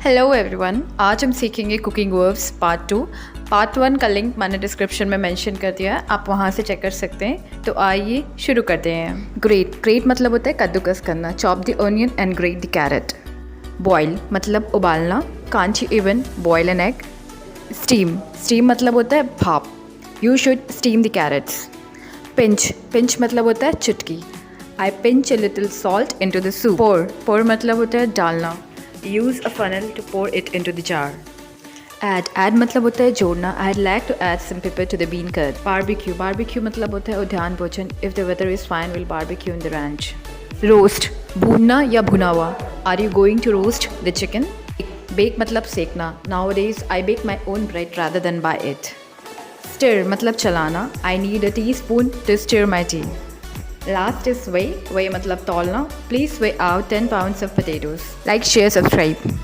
Hello everyone, आज हम सीखेंगे कुकिंग वर्ब्स पार्ट 2। पार्ट 1 का लिंक मैंने डिस्क्रिप्शन में मेंशन कर दिया है, आप वहाँ से चेक कर सकते हैं। तो आइए शुरू करते हैं। ग्रेट मतलब होता है कद्दूकस करना। Chop the onion and grate the carrot. Boil मतलब उबालना। Can't you even boil an egg. Steam मतलब होता है भाप। You should steam the carrots. Pinch मतलब होता है चुटकी। I pinch a little salt into the soup. Pour मतलब होता है डालना। Use a funnel to pour it into the jar. Add मतलब होता है जोड़ना। I'd like to add some pepper to the bean curd. Barbecue मतलब होता है उद्यान भोजन। If the weather is fine, we'll barbecue in the ranch. Roast भूनना या भुना हुआ। Are you going to roast the chicken? Bake मतलब सेकना। Nowadays I bake my own bread rather than buy it. Stir मतलब चलाना। I need a teaspoon to stir my tea. Last is weigh मतलब तौलना। Please weigh out 10 pounds of potatoes. Like, share, subscribe.